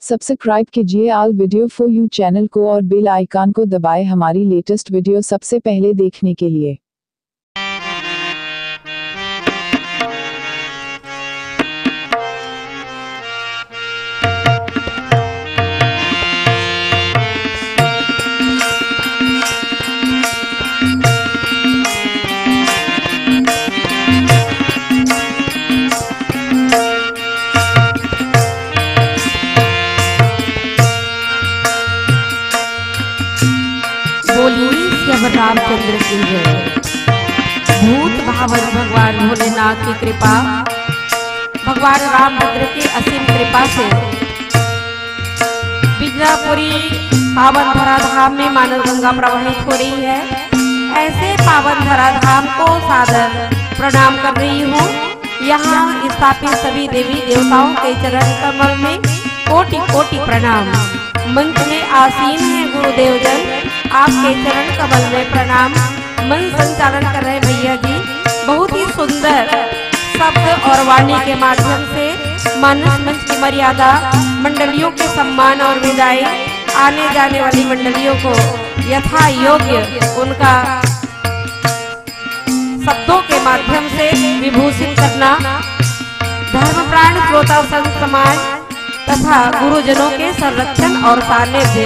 Subscribe कीजिए all video for you channel को और बेल आइकन को दबाएं हमारी लेटेस्ट वीडियो सबसे पहले देखने के लिए। बोलिए श्री रामचंद्र की जय। भूत भावन भगवान भोलेनाथ की कृपा, भगवान रामभद्र की असीम कृपा से बिजलापुरी पावन धरा धाम में मानव गंगा प्रवाहित हो रही है। ऐसे पावन धरा धाम को सादर प्रणाम कर रही हूँ। यहाँ स्थापित सभी देवी देवताओं के चरण कमल में कोटि कोटि प्रणाम। मंच में आसीन है गुरुदेव जन, आपके चरण कमल में प्रणाम। मन संचालन कर रहे भैया जी, बहुत ही सुंदर शब्द और वाणी के माध्यम से मानस मंच की मर्यादा, मंडलियों के सम्मान और विदाई, आने जाने वाली मंडलियों को यथा योग्य उनका शब्दों के माध्यम से विभूषित करना। धर्मप्राण श्रोता संत समाज तथा गुरुजनों के संरक्षण और सानिध्य,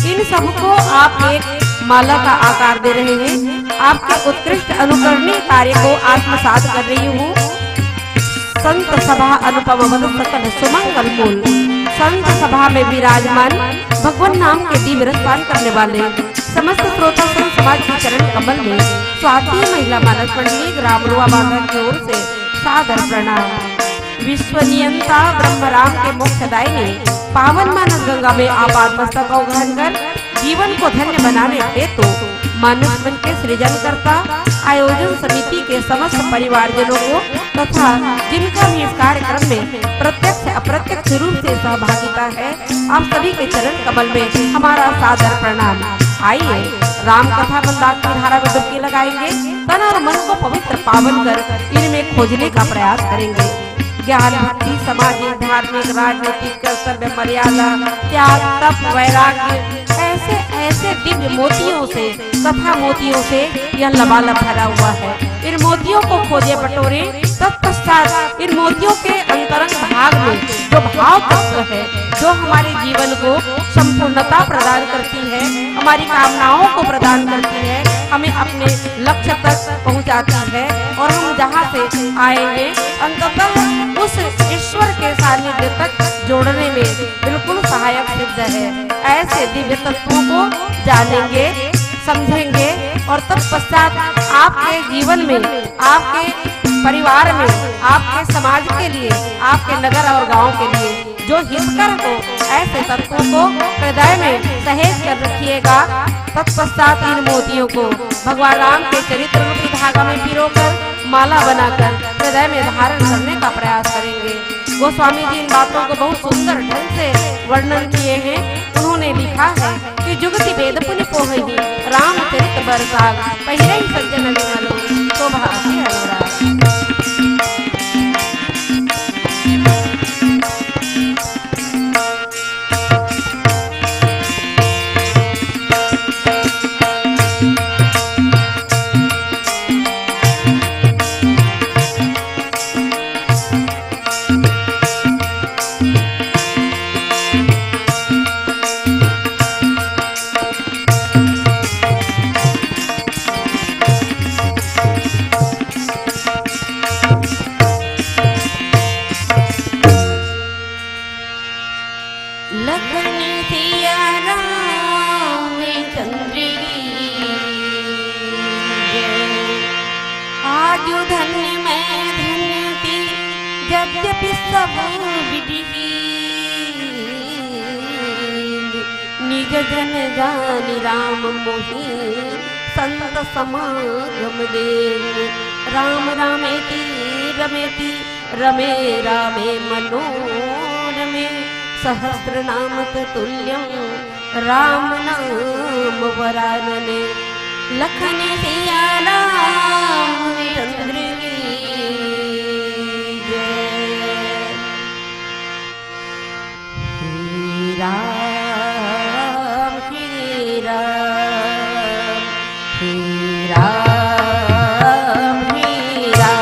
इन सबको आप एक माला का आकार दे रहे हैं। आपके उत्कृष्ट अनुकरणीय कार्य को आत्मसात कर रही हूँ। संत सभा अनुपम मद सकल सुमंगल मूल, संत सभा में विराजमान भगवान नाम के दिव्य रस पान करने वाले समस्त श्रोता संत समाज के चरण कमल में स्वाति महिला मानस मंडली ग्राम रुआ बांधन की ओर से सादर प्रणाम। विश्वनियंता ब्रह्मराम के मोक्षदायिनी पावन मानस गंगा में आपाद मस्तक को ग्रहण कर जीवन को धन्य बनाने हेतु मानस मंच के सृजन करता आयोजन समिति के समस्त परिवारजनों को तथा जिनका भी इस कार्यक्रम में प्रत्यक्ष अप्रत्यक्ष रूप से सहभागिता है, आप सभी के चरण कमल में हमारा सादर प्रणाम। आइए राम कथा मंदाकिनी धारा में डुबकी लगाएंगे, तन और मन को पवित्र पावन कर इनमें खोजने का प्रयास करेंगे। ज्ञान भक्ति सामाजिक धार्मिक राजनीतिक कर्तव्य मर्यादा त्याग तप वैराग्य ऐसे ऐसे दिव्य मोतियों से कथा मोतियों से यह लबालब भरा हुआ है। इन मोतियों को खोजे बटोरे, तत्पश्चात इन मोतियों के अंतरंग भाग में जो भाव तत्व है, जो हमारे जीवन को संपूर्णता प्रदान करती है, हमारी कामनाओं को प्रदान करती है, हमें अपने लक्ष्य तक पहुंचाती है और हम जहाँ से आए हैं अंततः उस ईश्वर के सानिध्य तक जोड़ने में बिल्कुल सहायक सिद्ध है। ऐसे दिव्य तत्वों को जानेंगे, समझेंगे और तत्पश्चात आपके जीवन में, आपके परिवार में, आपके समाज के लिए, आपके नगर और गांव के लिए जो हितकर हो, ऐसे तत्वों को हृदय में सहेज कर रखिएगा। तत्पश्चात इन मोतियों को भगवान राम के चरित्र रूपी धागा में पिरोकर माला बनाकर हृदय में धारण करने का प्रयास करेंगे। गोस्वामी जी इन बातों को बहुत सुंदर ढंग से वर्णन किए हैं। उन्होंने लिखा है कि जुगति वेद पुनि पोहि रामचरित बरसाग पहले ही सज्जन विमलो शोभा अनुराग। यद्यपि सब विधि निज जन जानि राम मोहि संत समागम देन। राम रामेति रमेति रमे रामे मनोरमे सहस्र नाम तुल्यं राम नाम वरानने। लखन सिया राम चंद्र की जय। राम श्री राम श्री राम श्री राम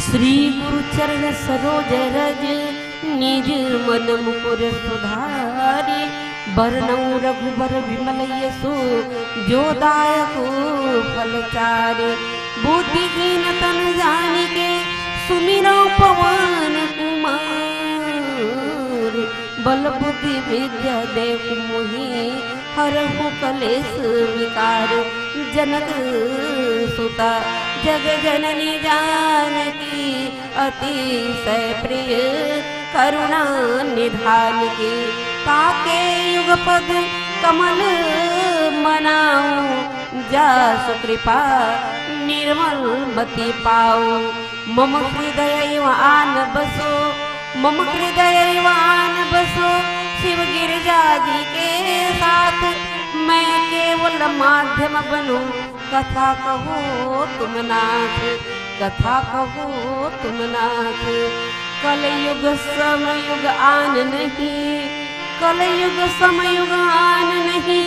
श्री गुरु चरण सरोज रज निज मन मुकुर सुधारि बरनउँ रघुबर विमल यशो जो दायक फलचारि बुद्धिहीन तन जानिके सुमिरौ पवन कुमार बल बुद्धि विद्या देव मोहि हरहु कलेश विकार जनक सुता जग जननी जानकी अतिशय प्रिय करुणा निधान की ताके युगपद कमल मनाऊं जासु कृपा निर्मल मति पाऊं मम हृदय आन बसो मम हृदय आन बसो शिव गिरिजा जी के साथ मैं केवल माध्यम बनूं कथा कहो तुम नाथ कथा कहो तुम नाथ कलयुग समयुग आन नहीं कलयुग समयुग आन नहीं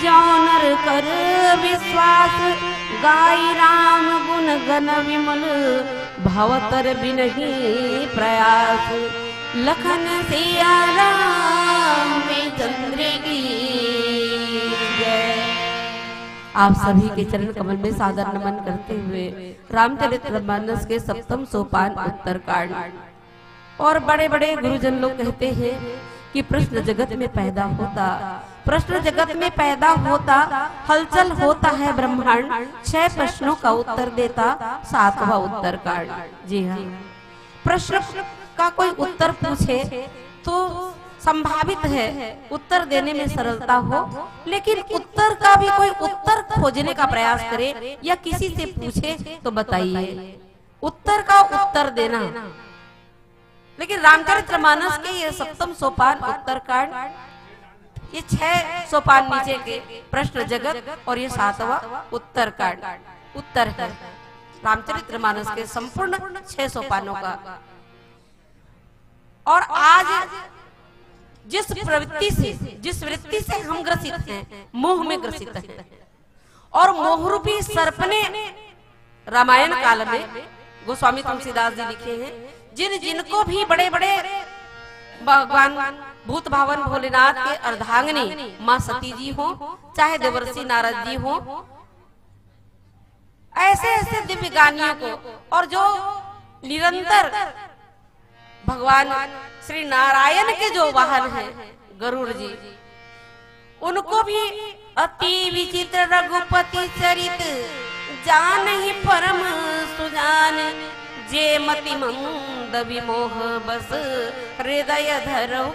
जौनर कर विश्वास गाई राम गुण गण विमल भवतर बिनहि प्रयास लखन सिया राम चंद्र की जय। आप सभी के चरण कमल में सादर नमन करते हुए रामचरितमानस के सप्तम सोपान उत्तरकांड। और बड़े बड़े गुरुजन लोग कहते हैं कि प्रश्न जगत में पैदा होता, प्रश्न जगत में पैदा होता, हलचल होता है ब्रह्मांड, 6 प्रश्नों का उत्तर देता 7वां उत्तरकांड। जी हाँ, प्रश्न का कोई उत्तर पूछे तो संभावित है उत्तर देने में सरलता हो, लेकिन उत्तर का भी कोई उत्तर खोजने का प्रयास करे या किसी से पूछे तो बताइए उत्तर का उत्तर देना। लेकिन रामचरितमानस के ये सप्तम सोपान उत्तरकांड, ये 6 सोपान नीचे के प्रश्न जगत और ये 7वां उत्तरकांड उत्तर है रामचरितमानस के संपूर्ण 6 सोपानों का। और आज जिस प्रवृत्ति से, जिस वृत्ति से हम ग्रसित हैं, मोह में ग्रसित हैं, और मोहरूपी सर्प ने रामायण काल में गोस्वामी तुलसीदास जी लिखे हैं, जिन जिनको भी बड़े बड़े भगवान भूत भावन भोलेनाथ के अर्धांगिनी माँ सती जी हो, चाहे देवर्षि नारद जी हो, ऐसे ऐसे दिव्य गानियों को, और जो निरंतर भगवान श्री नारायण के जो वाहन हैं गरुड़ जी, उनको भी अति विचित्र रघुपति चरित जान ही परम सुजान, जे मति मंद विमोह बस हृदय धरो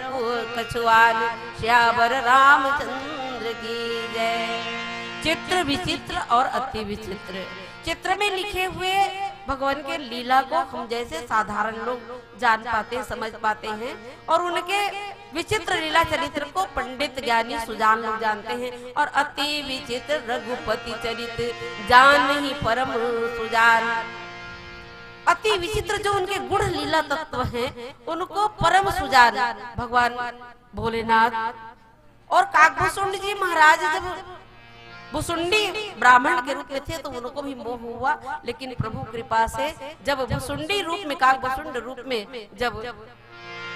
कछुआन, श्यावर रामचंद्र की जय। चित्र विचित्र और अति विचित्र, चित्र में लिखे हुए भगवान के लीला को हम जैसे साधारण लोग जान पाते, समझ पाते हैं, और उनके विचित्र लीला चरित्र को पंडित ज्ञानी सुजान लोग जानते हैं। और अति विचित्र रघुपति चरित जान ही परम सुजान, अति विचित्र जो उनके गुण लीला तत्व हैं, उनको परम सुजान भगवान भोलेनाथ। और काकभूषुंड जी महाराज जब भुसुंडी ब्राह्मण के रूप में थे तो उनको भी मोह हुआ, लेकिन प्रभु कृपा से जब भुसुंडी रूप में, काकभूषुंड रूप में जब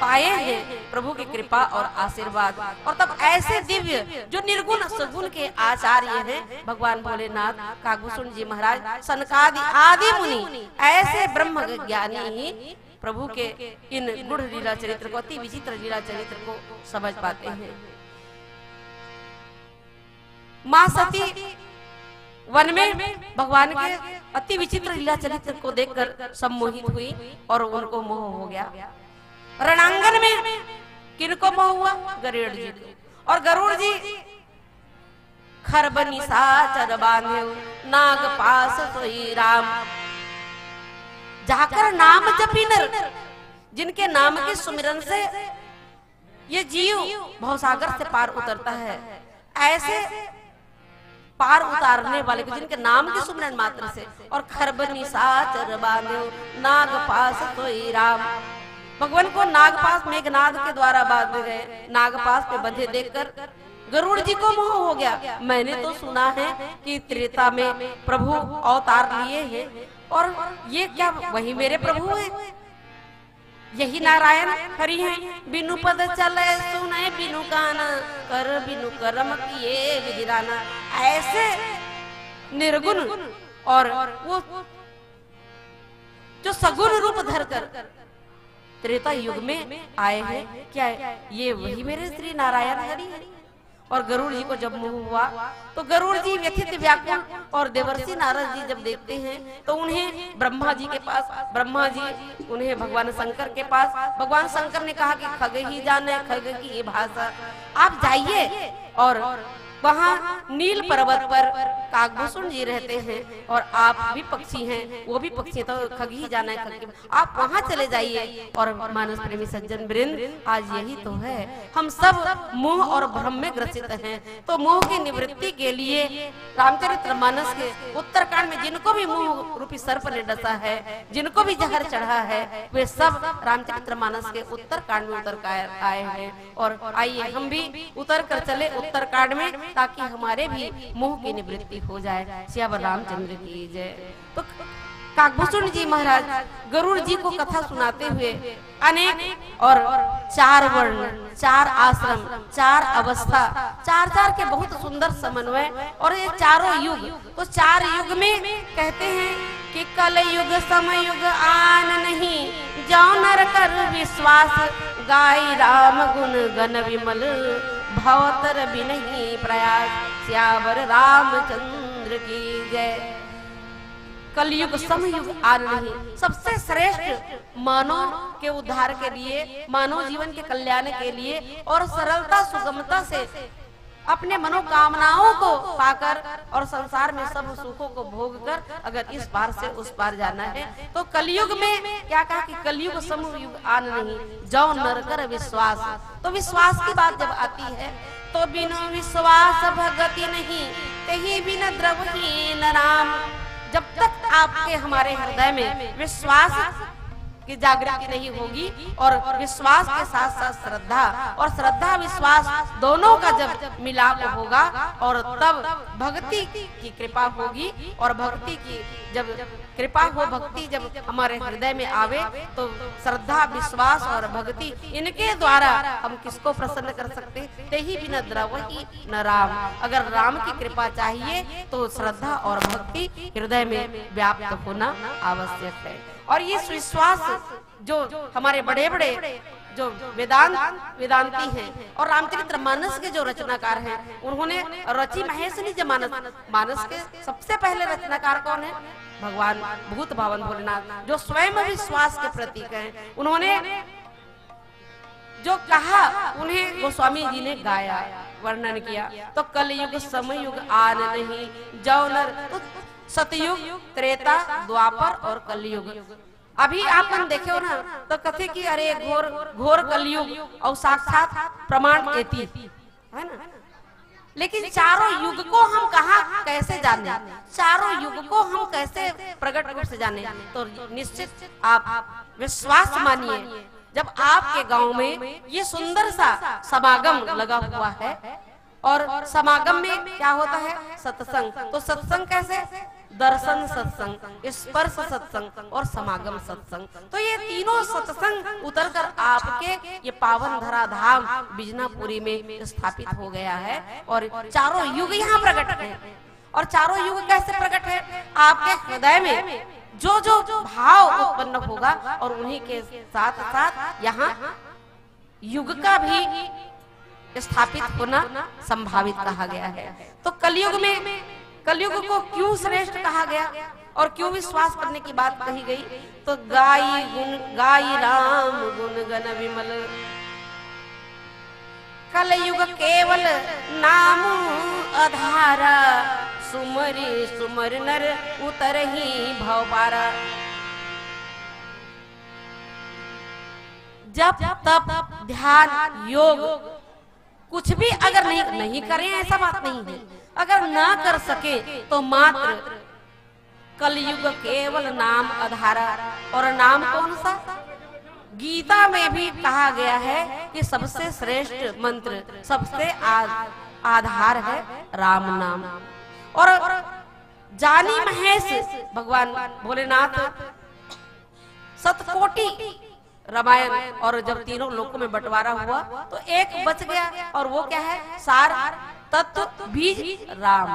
पाए हैं प्रभु की कृपा और आशीर्वाद, और तब ऐसे दिव्य जो निर्गुण सगुण के आचार्य हैं भगवान भोलेनाथ, काकभूषुंड जी महाराज, सनकादि आदि मुनि, ऐसे ब्रह्म ज्ञानी ही प्रभु के इन गुण लीला चरित्र को, अति विचित्र लीला चरित्र को समझ पाते हैं। माँ सती वन में भगवान के अति विचित्र लीला चरित्र को देखकर सम्मोहित हुई और उनको मोह हो गया। रणांगन में किनको मोह हुआ? गरुड़ जी को। और गरुड़ जी खरब निशाचर बांधे नाग पास सोई राम, जाकर नाम जपी नर, जिनके नाम के सुमिरन से ये जीव भवसागर से पार उतरता है, ऐसे पार उतारने वाले को, जिनके नाम के सुमिरन मात्र से। और खरब निशाचर बांधे नाग पास सोई राम, भगवान को नागपास मेघनाद के द्वारा बांध गए, नागपास पे बंधे देखकर गरुड़ जी को मोह हो गया। मैंने तो सुना है कि त्रेता में प्रभु अवतार लिए हैं, और ये क्या वही मेरे प्रभु हैं, यही नारायण हरि हैं। बिनु पद चले सुने बिनु गाना, कर बिनु कर्म किए विधिराना, ऐसे निर्गुण और वो जो सगुण रूप धरकर त्रेता युग में आए हैं, क्या ये वही मेरे श्री नारायण हरि हैं? और गरुड़ जी को जब मोह हुआ तो गरुड़ जी व्यथित व्याकुल, और देवर्षि नारद जी जब देखते हैं तो उन्हें ब्रह्मा जी के पास, ब्रह्मा जी उन्हें भगवान शंकर के पास, भगवान शंकर ने कहा कि खग ही जाने खग की ये भाषा, आप जाइए और वहाँ नील पर्वत पर काकभूषुंड जी रहते हैं और आप भी पक्षी हैं, वो भी पक्षी, तो खग ही जाना है खग, आप वहाँ चले जाइए। और मानस प्रेमी सज्जन वृंद, आज यही तो है, हम सब मोह और भ्रम में ग्रसित हैं। तो मोह की निवृत्ति के लिए रामचरितमानस के उत्तरकांड में जिनको भी मोह रूपी सर्प ने डसा है, जिनको भी जहर चढ़ा है, वे सब रामचरितमानस के उत्तरकांड में उतर कर आए हैं। और आइए हम भी उतर कर चले उत्तरकांड में, ताकि हमारे भी मोह की निवृत्ति हो जाए। श्यावर रामचंद्र की जय। तो काकभूषुंड जी महाराज गरुड़ जी को कथा सुनाते हुए अनेक और 4 वर्ण, 4 आश्रम, 4 अवस्था, 4 के बहुत सुंदर समन्वय, और ये चारों युग, तो 4 युग में कहते हैं कि कल युग समयुग आन नहीं, जाओ नर कर विश्वास, गाई राम गुण गण विमल, भवतर बिनहि प्रयास, श्यावर रामचंद्र की जय। कलयुग समयुग आन नहीं, सबसे श्रेष्ठ मानव के उद्धार के लिए, मानव जीवन के कल्याण के लिए, और सरलता सुगमता से अपने मनोकामनाओं को पाकर और संसार में सब सुखों को भोग कर अगर इस पार से उस पार जाना है, तो कलयुग में क्या कहा कि कलयुग समयुग आन नहीं, जाओ नर कर विश्वास। तो विश्वास की बात जब आती है तो बिना विश्वास भगति नहीं, कहीं बिना द्रवहीन राम। जब तक आपके हमारे हृदय में विश्वास की जागृति नहीं होगी, और विश्वास के साथ साथ श्रद्धा, और श्रद्धा विश्वास दोनों का जब मिलाप होगा, और तब भक्ति की कृपा होगी, और भक्ति की जब कृपा हो, भक्ति जब हमारे हृदय में आवे, तो श्रद्धा विश्वास और भक्ति इनके द्वारा हम किसको प्रसन्न कर सकते, तेहि बिना द्रवहि न राम। अगर राम की कृपा चाहिए तो श्रद्धा और भक्ति हृदय में व्याप्त होना आवश्यक है। और ये विश्वास जो हमारे बड़े बड़े जो वेदांती हैं और रामचरितमानस के जो रचनाकार हैं, उन्होंने रची महेशनी मानस के सबसे पहले रचनाकार कौन है? भगवान भूत भावन भोलेनाथ, जो स्वयं विश्वास के प्रतीक हैं। उन्होंने जो कहा उन्हें गोस्वामी जी ने गाया, वर्णन किया। तो कलयुग समयुग आन नहीं, जाओ नर, तो सतयुग, त्रेता, द्वापर और कलयुग। अभी आपन देखे हो ना, तो कथे कि अरे घोर घोर कलयुग और साक्षात प्रमाण एती है ना। लेकिन चारों युग को हम कहाँ कैसे जाने, चारों युग को हम कैसे प्रकट रूप से जाने, तो निश्चित आप विश्वास मानिए। जब आपके गांव में ये सुंदर सा समागम लगा हुआ है, और समागम में क्या होता है? सत्संग। तो सत्संग कैसे? दर्शन सत्संग, स्पर्श सत्संग और समागम सत्संग। तो ये तीनों सत्संग उतरकर आपके ये पावन धरा धाम बिजनापुरी में स्थापित हो गया है, और चारों युग यहाँ प्रकट है। और चारों युग कैसे प्रकट है? आपके हृदय में जो जो भाव उत्पन्न होगा, और उन्हीं के साथ साथ यहाँ युग का भी स्थापित होना संभावित कहा गया है। तो कलयुग में, कलयुग को क्यों श्रेष्ठ कहा गया और क्यों विश्वास करने की बात कही गई? तो गाई राम गुण गण विमल, कलयुग केवल नाम आधारा, सुमरि सुमर नर उतर ही भव पारा। जब तप ध्यान योग कुछ भी अगर नहीं करें, ऐसा बात नहीं है, अगर ना कर सके तो मात्र कलयुग केवल नाम आधारा। और नाम कौन सा? गीता में भी कहा गया है कि सबसे श्रेष्ठ मंत्र, सबसे आधार है राम नाम। और जानी महेश भगवान भोलेनाथ सतकोटि रामायण, और जब तीनों लोकों में बंटवारा हुआ तो एक बच गया, और वो क्या है? सार तत्व भी राम।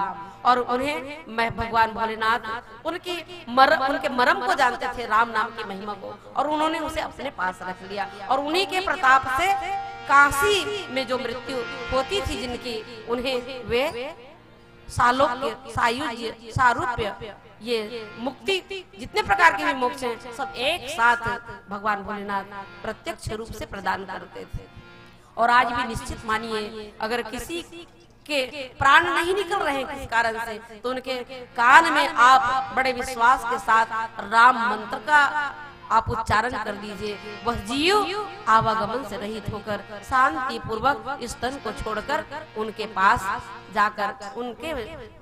और उन्हें मैं भगवान भोलेनाथ उनके मर्म को जानते थे, राम नाम की महिमा को, और उन्होंने उसे अपने पास रख लिया। और उन्हीं के प्रताप से काशी में जो मृत्यु होती थी जिनकी, उन्हें वे सालोक्य, सायुज्य, सारूप्य, ये मुक्ति, जितने प्रकार के भी मोक्ष हैं, सब एक साथ भगवान भोलेनाथ प्रत्यक्ष रूप से प्रदान करते थे। और आज भी निश्चित मानिए, अगर किसी के प्राण नहीं निकल रहे हैं किस कारण से, तो उनके कान में आप बड़े विश्वास के साथ राम मंत्र का आप उच्चारण कर दीजिए। वह जीव आवागमन से रहित होकर शांति पूर्वक इस तन को छोड़कर उनके पास जाकर, उनके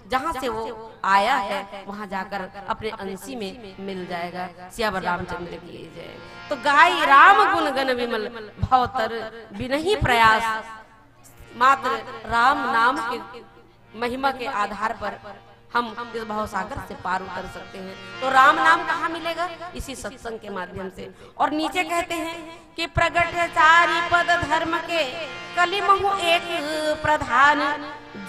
जहाँ से वो आया है वहाँ जाकर अपने अंशी में मिल जाएगा। सियावर रामचंद्र की जय। तो गाई राम गुण गण विमल, भवतर बिनहि प्रयास। मात्र राम नाम के महिमा के आधार पर हम इस भवसागर से पार उतर सकते हैं। तो राम नाम कहाँ मिलेगा? इसी सत्संग के माध्यम से। और नीचे कहते हैं कि प्रगट चारि पद धर्म के कलिमहु एक प्रधान,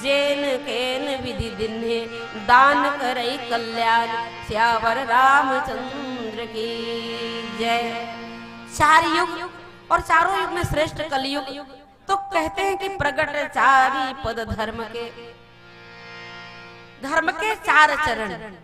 जैन केन विधि दिन्हे दान करई कल्याण, श्यावर रामचंद्र की जय। चार युग और चारों युग में श्रेष्ठ कलयुग, तो कहते हैं कि प्रगट चारि पद धर्म के चार चरण।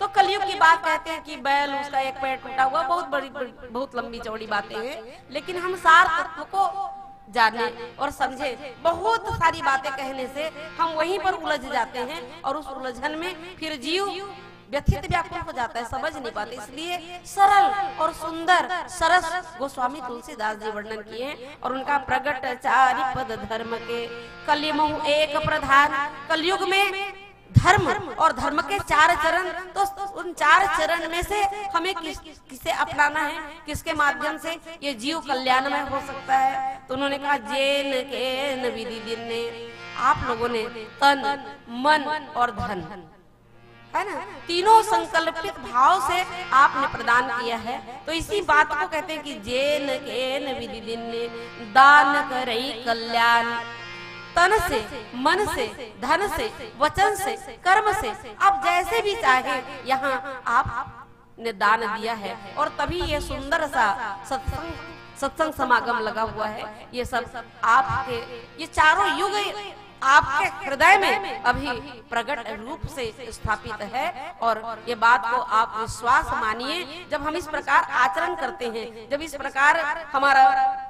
तो कलयुग की बात कहते हैं कि बैल उसका एक पैर टूटा हुआ, बहुत लंबी चौड़ी बातें हैं, लेकिन हम सार तत्व को जाने और समझे। बहुत सारी बातें कहने से हम वहीं पर उलझ जाते हैं और उस उलझन में फिर जीव व्यथित व्याकुल हो जाता है, समझ नहीं पाते। इसलिए सरल और सुंदर सरस गोस्वामी तुलसीदास जी वर्णन किए और उनका प्रगट चारि पद धर्म के कलिमहु एक प्रधान। कलयुग में धर्म और धर्म के चार चरण, तो उन चार चरण में से हमें किसे अपनाना है, किसके माध्यम से ये जीव कल्याणमय हो सकता है। तो उन्होंने कहा जैन केन विधि दिन्हे, आप लोगों ने तन मन और धन है ना, तीनों संकल्पित भाव से आपने प्रदान किया है। तो इसी बात को कहते हैं कि जैन केन विधि दिन्हे दान करई कल्याण। तन से, मन से, धन से, वचन से, कर्म से, आप जैसे भी चाहे यहाँ आपने दान दिया है और तभी ये सुंदर सा सत्संग समागम लगा हुआ है। ये सब आपके ये चारों युग आपके हृदय में अभी प्रकट रूप से स्थापित है। और ये बात को आप विश्वास मानिए, जब हम इस प्रकार आचरण करते हैं, जब इस प्रकार हमारा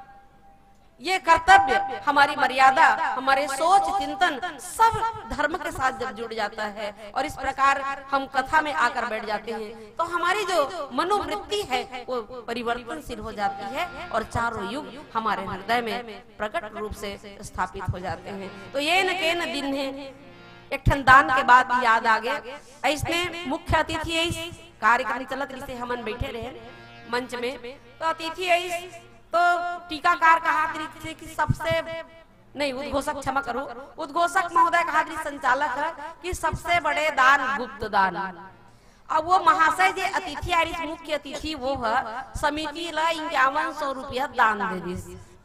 ये कर्तव्य, हमारी मर्यादा, हमारे सोच चिंतन सब धर्म के साथ जब जुड़ जाता है और इस प्रकार हम कथा में आकर बैठ जाते हैं, तो हमारी जो मनोवृत्ति है वो परिवर्तनशील हो जाती है और चारों युग हमारे हृदय में प्रकट रूप से स्थापित हो जाते हैं। तो ये न के न दिन है, एक ठन दान के बाद याद आ गया, इसमें मुख्य अतिथि इस कार्यक्रम चलत जिसे हमन बैठे रहे मंच में, तो अतिथि तो टीकाकार कहा कि सबसे नहीं उद्घोषक, क्षमा करो, उद्घोषक महोदय कहा संचालक है कि सबसे बड़े दान गुप्त दान। अब वो महाशय जे अतिथि आरिस मुख्य अतिथि वो है समिति ला 5100 रुपया दान दे दी।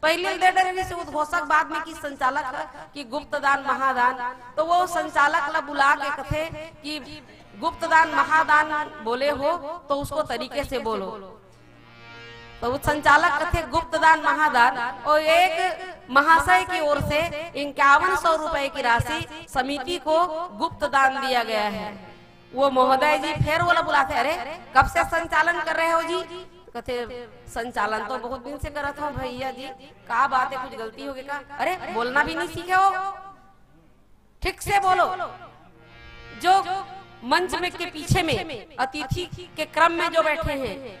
पहले दे डरे से उद्घोषक, बाद में की संचालक है कि गुप्त दान महादान। तो वो संचालक ला बुला के कथे कि गुप्त दान महादान बोले हो तो उसको तरीके से बोलो। तो संचालक कथे गुप्त दान महादान, और एक महाशय की ओर से 5100 रुपए की राशि समिति को गुप्त दान दिया गया है। वो महोदय जी फिर वो बुलाते, अरे कब से संचालन कर रहे हो जी? कथे संचालन तो बहुत दिन से करत हूँ भैया जी, का बात है, कुछ गलती होगी का? अरे बोलना भी नहीं सीखे हो, ठीक से बोलो। जो मंच में के पीछे में अतिथि के क्रम में जो बैठे हैं,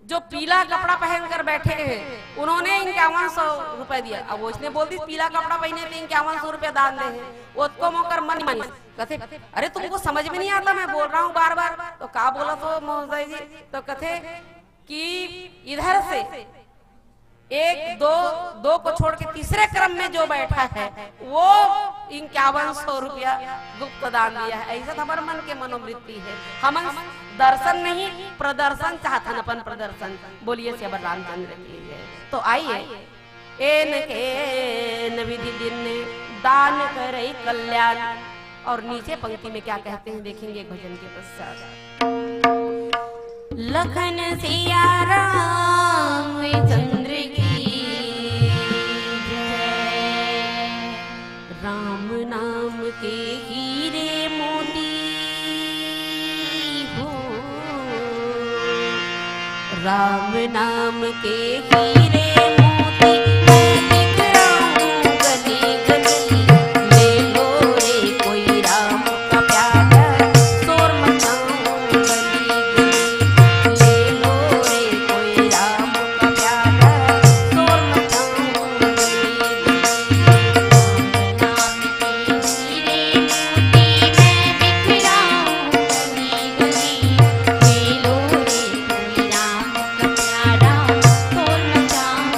जो पीला कपड़ा पहनकर बैठे हैं, उन्होंने 5100 रुपए दिया। अब वो इसने बोल दी पीला कपड़ा पहने थे 5100 रुपया दान दे हैं, वो को मोकर मन मानी कथे, अरे तुमको समझ में नहीं आता, मैं बोल रहा हूँ बार बार। तो का बोला तो महोदय जी? तो कथे कि इधर से एक दो को छोड़ के तीसरे क्रम में जो बैठा है वो 5100 रुपया गुप्त दान दिया है। ऐसा हमारे मन के मनोवृत्ति है, हम दर्शन नहीं प्रदर्शन चाहते, अपन प्रदर्शन। बोलिए श्यावर रामचंद्र की जय। तो आइए एन के विधि दिन दान करे कल्याण, और नीचे पंक्ति में क्या कहते हैं देखेंगे एक भजन के पश्चात। लखन सिया रामचंद्र की जय, राम नाम के हीरे मोती हो, राम नाम के हीरे मोती मैं बिखराऊं गली गली, ले लो रे कोई राम का प्यारा शोर मचाऊं गली गली, ले लो रे कोई राम का प्यारा शोर मचाऊं गली गली। राम नाम के हीरे मोती मैं बिखराऊं गली गली, ले लो रे कोई राम का प्यारा शोर मचाऊं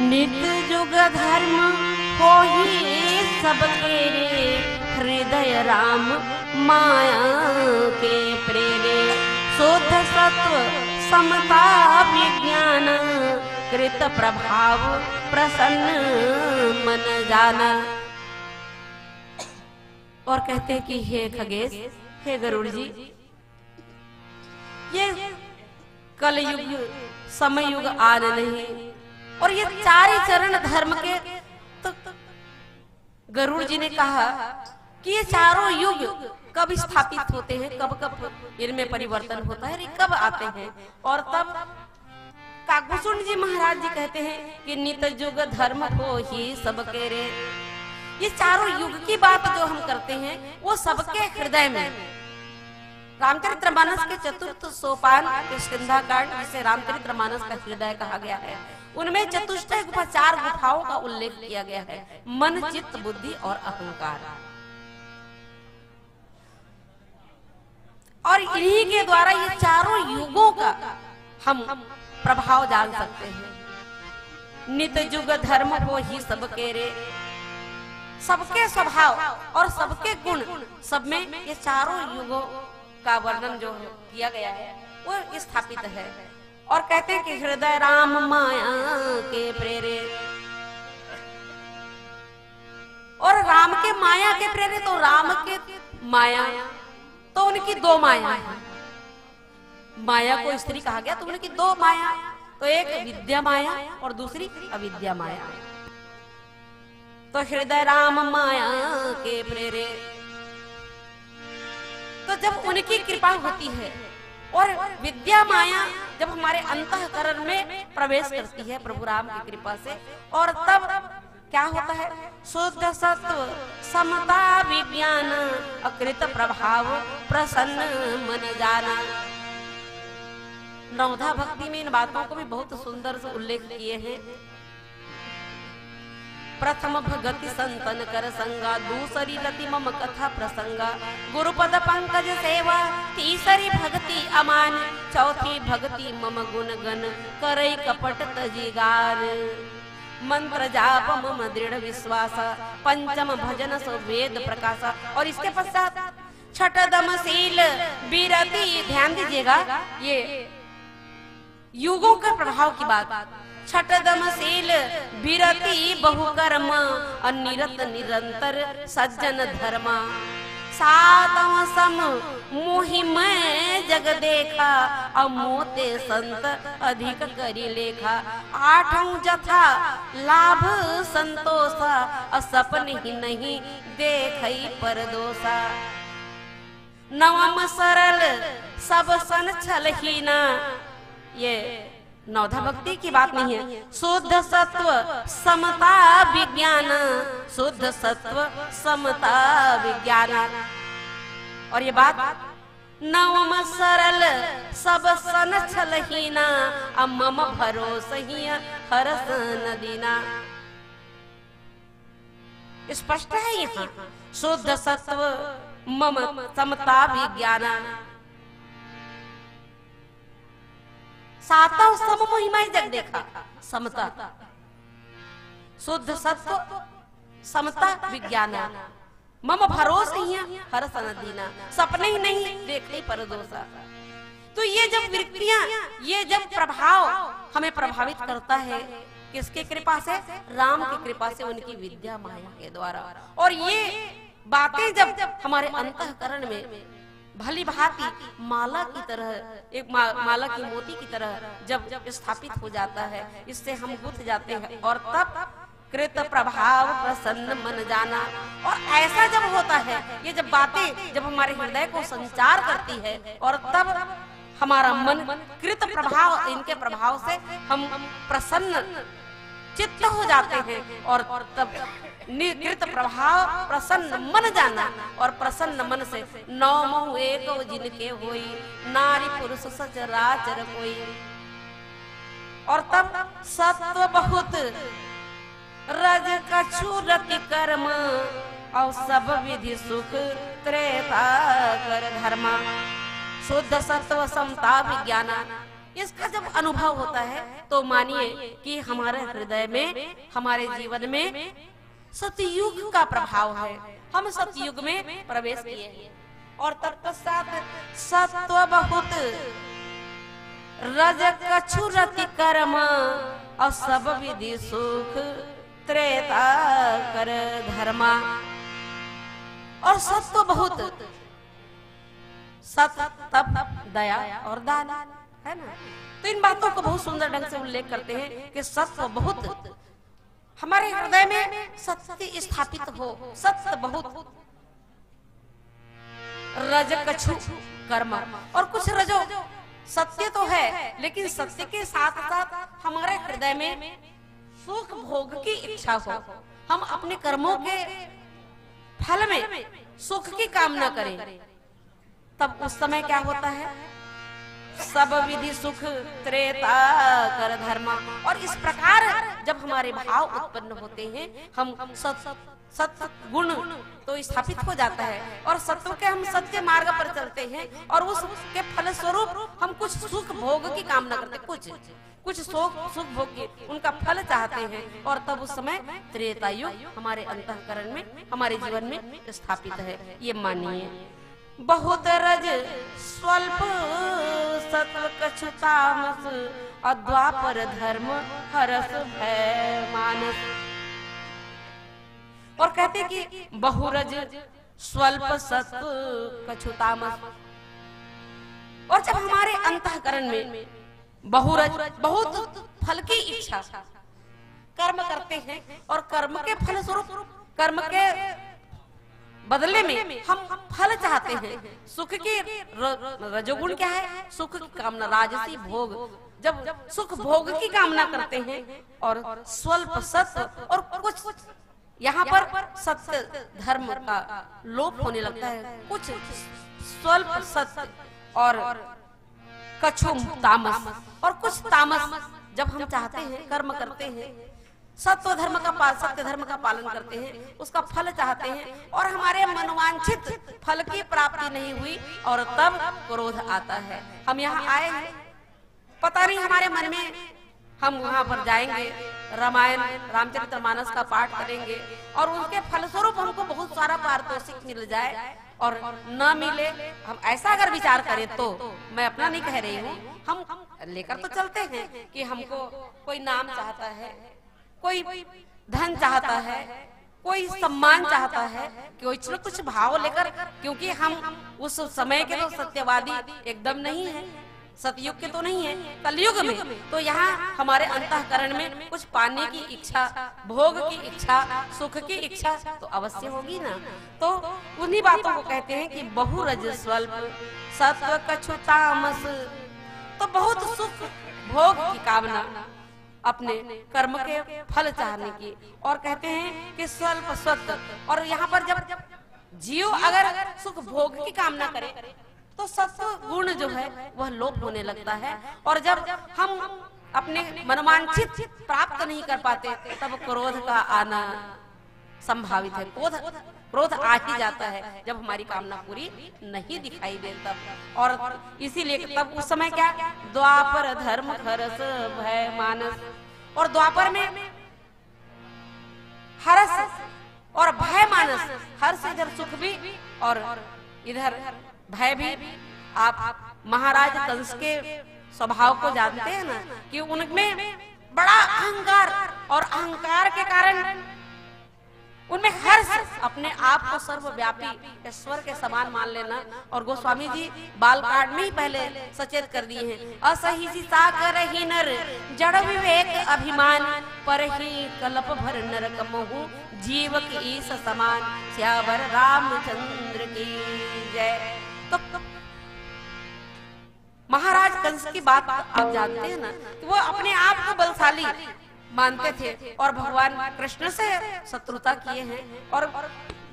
नित्य जुग धर्म हो ही सबके रे, हृदय राम माया के प्रेरे। शुद्ध सत्व समता विज्ञान, कृत प्रभाव प्रसन्न मन जाना। और कहते हैं कि हे खगेश, हे गरुड़ जी, ये कलयुग समय युग आन नहीं, और ये चार ही चरण धर्म के, तो गरुड़ जी ने कहा कि ये चारों युग कब स्थापित होते हैं, कब कब इनमें परिवर्तन होता है, कब आते हैं। और तब काकुसुंड जी महाराज जी कहते हैं कि नित्य युग धर्म हो ही सबके रे। ये चारों युग की बात जो हम करते हैं वो सबके हृदय में। रामचरितमानस के चतुर्थ सोपान किष्किंधा कांड, जिसे रामचरितमानस का हृदय कहा गया है, उनमें चतुष्टय गुफा, 4 गुफाओं का उल्लेख किया गया है, मन, चित्त, बुद्धि और अहंकार। और इन्हीं के द्वारा ये चारों युगों का हम प्रभाव जान सकते हैं। नित्य युग धर्म हो ही सबके रे, सबके स्वभाव और सबके गुण, सब में ये चारों युगों का वर्णन जो किया गया है वो स्थापित है। और कहते हैं कि हृदय राम माया के प्रेरे, और राम के माया के प्रेरे, तो राम के माया, तो उनकी 2 माया है। माया को स्त्री कहा गया, तो उनकी 2 माया, तो एक विद्या माया और दूसरी अविद्या माया। तो हृदय राम माया के प्रेरे, तो जब उनकी कृपा होती है और विद्या माया जब हमारे अंतःकरण में प्रवेश करती है प्रभु राम की कृपा से, और तब क्या होता है, शुद्ध सत्व समता विज्ञान, अकृत प्रभाव प्रसन्न मन जाना। नवधा भक्ति में इन बातों को भी बहुत सुंदर से उल्लेख किए हैं। प्रथम भगति संतन कर संगा, दूसरी रति मम कथा प्रसंगा, गुरुपद पंकज सेवा, तीसरी भक्ति अमान, चौथी भक्ति मम गुण गण, करई कपट तजिगार, मंत्र जाप मम दृढ़ विश्वास, पंचम भजन सो वेद प्रकाश। और इसके पश्चात छठदम शील विरति, ध्यान दीजिएगा ये युगों के प्रभाव की बात। छठदम शील विरति बहुकर्म, अनिरत निरंतर सज्जन धर्म, सातम सम मोहि मैं जग देखा, अमोते संत अधिक करी लेखा, आठों जथा लाभ संतोषा, असपन ही नहीं देखई परदोषा, नवम सरल सब सन छल हीना। ये नवधा भक्ति की बात नहीं है। शुद्ध सत्व समता विज्ञान, शुद्ध सत्व समता विज्ञान। और ये बात नवम सरल सब सन छलहीना, मम भरोस ही हरस नदीना। स्पष्ट है यहाँ शुद्ध सत्व मम समता विज्ञान। सातों सम महिमा जग देखा, समता, शुद्ध सत्व समता विज्ञान, मम भरोस ही हर सनदीना, सपने ही नहीं देखते परदोषा। तो ये जब वृत्तियां, ये जब प्रभाव हमें प्रभावित करता है, किसके कृपा से? राम की कृपा से, उनकी विद्या माया के द्वारा। और ये बातें जब हमारे अंतःकरण में भली भांति माला की तरह, एक माला की मोती की तरह जब स्थापित हो जाता है, इससे हम गुथ जाते हैं। और तब कृत प्रभाव प्रसन्न मन जाना। और ऐसा जब होता है, ये जब बातें जब हमारे हृदय को संचार करती है, और तब हमारा मन कृत प्रभाव, इनके प्रभाव से हम प्रसन्न चित्त हो जाते हैं। और तब कृत प्रभाव प्रसन्न मन जाना। और प्रसन्न मन से नौ मोह एक जिनके होई, नारी पुरुष सचराचर कोई। और तब सत्व बहुत रज कछु रति कर्म, और सब विधि सुख त्रेता कर धर्म। शुद्ध सत्व समता विज्ञान, इसका जब अनुभव होता है तो मानिए कि हमारे हृदय में, हमारे जीवन में सतयुग का प्रभाव है। हम सतयुग में प्रवेश किए हैं और तत्पश्चात सत्व बहुत रज कछु रति कर्म और सब विधि सुख त्रेता कर धर्मा। और सत्व बहुत, सत तप दया और दान, है ना। तो इन बातों को बहुत सुंदर ढंग से उल्लेख करते हैं कि सत्व बहुत हमारे हृदय में सत्य स्थापित हो, सत्य बहुत। रज कछु कर्म, और कुछ रजो सत्य तो है लेकिन सत्य के साथ साथ हमारे हृदय में सुख भोग की इच्छा हो, हम अपने कर्मों के फल में सुख की कामना करें, तब उस समय क्या होता है? सब विधि सुख त्रेता कर धर्मा। और इस प्रकार जब हमारे भाव उत्पन्न होते हैं, हम सत्य गुण तो स्थापित हो जाता है और सत्व के हम सत्य मार्ग पर चलते हैं और उसके फल स्वरूप हम कुछ सुख भोग की कामना करते हैं, कुछ सुख भोग की उनका फल चाहते हैं। और तब उस समय त्रेता युग हमारे अंतःकरण में, हमारे जीवन में स्थापित है। ये मानिए बहुत रज स्वल्प सत्व कछु तामस अद्वापर धर्म हरस भय मानस। और कहते कि बहुरज स्वल्प सत्व कछु तामस। और जब हमारे अंतःकरण में बहुरज, बहुत फल की इच्छा, कर्म करते हैं और कर्म के फल स्वरूप, कर्म के बदले में हम फल चाहते हैं, सुख की रजोगुण क्या है? सुख की कामना, राजसी भोग। जब सुख भोग की कामना करते हैं और स्वल्प सत्व, और कुछ यहाँ पर सत्य धर्म का लोप होने लगता है, कुछ स्वल्प सत्य और कछु तामस, और कुछ तामस। जब हम चाहते हैं, कर्म करते हैं, सत्य धर्म का पालन करते हैं, उसका फल चाहते हैं और हमारे मनोवांछित फल की प्राप्ति नहीं हुई और तब क्रोध आता है। हम यहाँ आए हैं, पता नहीं हमारे मन में, हम वहाँ पर जाएंगे, रामायण रामचरितमानस का पाठ करेंगे और उनके फलस्वरूप हमको बहुत सारा पारितोषिक मिल जाए और न मिले, हम ऐसा अगर विचार करें तो, मैं अपना नहीं कह रही हूँ, हम लेकर तो चलते हैं कि हमको कोई नाम चाहता है, कोई धन चाहता है, कोई सम्मान चाहता है, कुछ भाव लेकर, क्योंकि हम उस समय के तो सत्यवादी एकदम नहीं है, सतयुग के तो नहीं है, कलयुग में तो यहाँ हमारे अंतःकरण में कुछ पाने की इच्छा, भोग की इच्छा, सुख की इच्छा तो अवश्य होगी ना। तो उन्हीं बातों को कहते हैं कि बहुरज स्वल्प सत्व कछु तामस। तो बहुत सुख भोग की कामना, अपने कर्म के फल चाहने की, और कहते हैं कि स्वल्प सत्व। और यहाँ पर जब जीव अगर सुख भोग की कामना करे तो सत्व गुण जो है वह लोप होने लगता है, और जब हम अपने मनोवांछित प्राप्त नहीं कर पाते तब क्रोध का आना संभावित है। क्रोध आ ही जाता है जब हमारी कामना पूरी नहीं दिखाई दे तब। और इसीलिए तब उस समय क्या, द्वापर धर्म हरस भय मानस। और द्वापर में हरस और भय मानस, हर्ष इधर सुख भी और इधर भय भी। आप महाराज कंस के स्वभाव को जानते हैं ना, कि उनमें बड़ा अहंकार, और अहंकार के कारण उनमें हर्ष, अपने आप को सर्वव्यापी ईश्वर के समान मान लेना। और गोस्वामी जी बालकांड में ही पहले सचेत कर दिए हैं, असही सा करहि नर जड़ विवेक अभिमान, पर ही कल्प भर नरक मोहु जीव की ईस समान, श्यावर रामचंद्र की जय। तो महाराज कंस की बात आप जानते हैं ना, वो अपने आप को बलशाली मानते थे और भगवान कृष्ण से शत्रुता किए हैं, और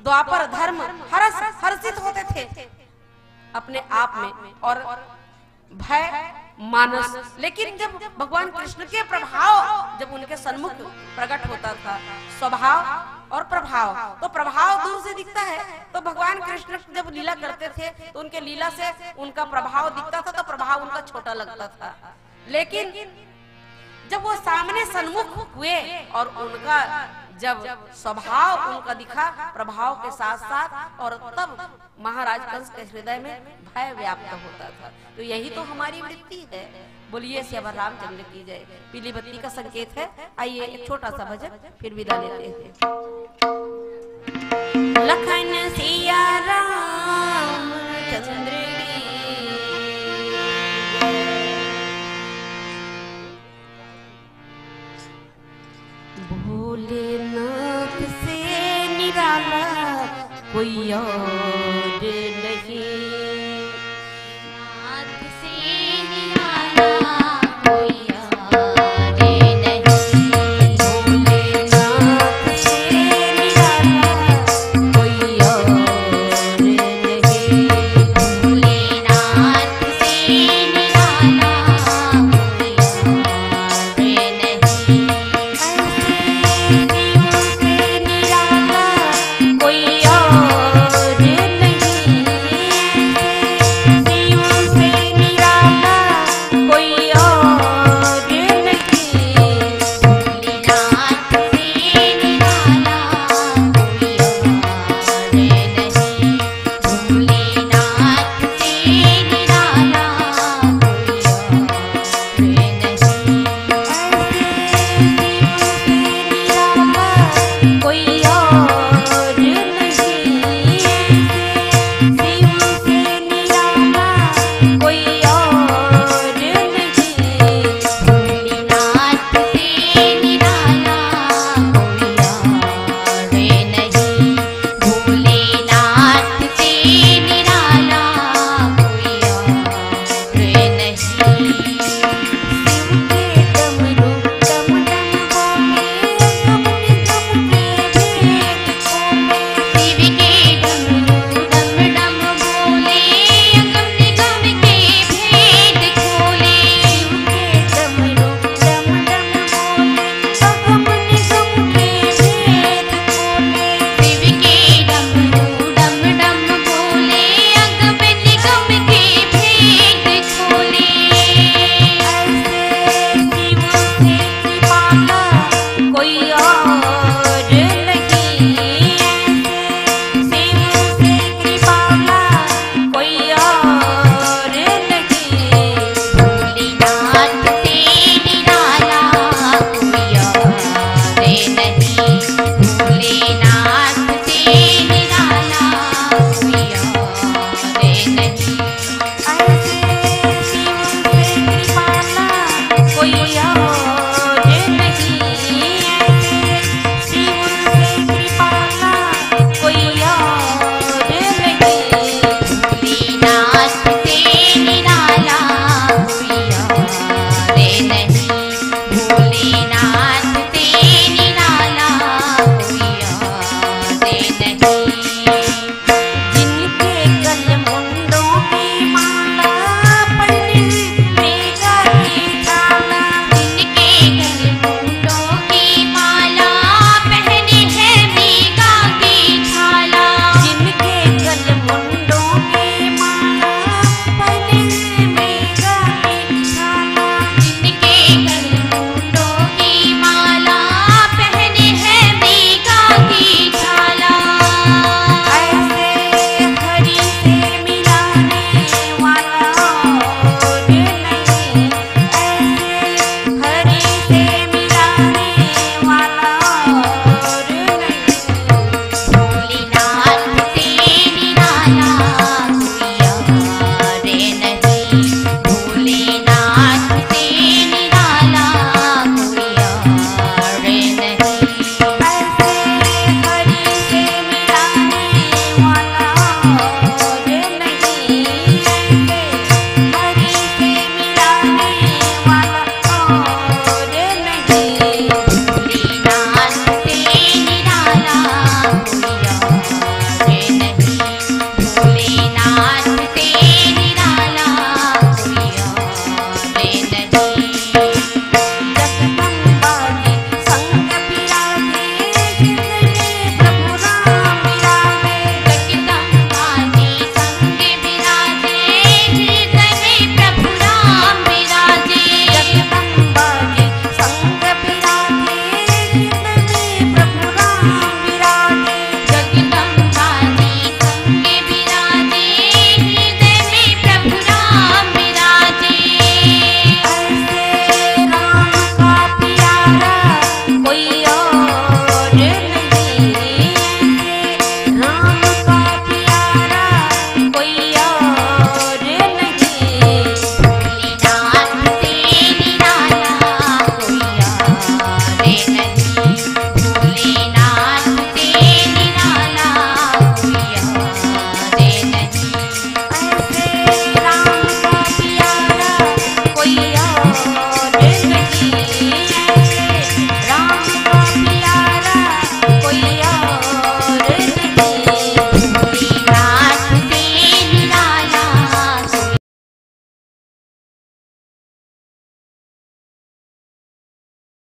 द्वापर धर्म हर्षित होते थे अपने आप में, और भय मानस। लेकिन जब भगवान कृष्ण के प्रभाव जब उनके सन्मुख प्रकट होता था, स्वभाव और प्रभाव, तो प्रभाव दूर से दिखता है, तो भगवान कृष्ण जब लीला करते थे तो उनके लीला से उनका प्रभाव दिखता था, तो प्रभाव उनका छोटा लगता था। लेकिन जब वो सामने सन्मुख हुए और उनका जब स्वभाव उनका दिखा प्रभाव के साथ साथ, और तब महाराज कंस के हृदय में भय व्याप्त होता था। तो यही तो हमारी वृत्ति है। बोलिए श्यावर रामचंद्र की जय। पीली बत्ती का संकेत है। आइए एक छोटा सा भजन फिर विदा लेते हैं। लखन सिया रामचंद्र भोलेनाथ से निराला कोई और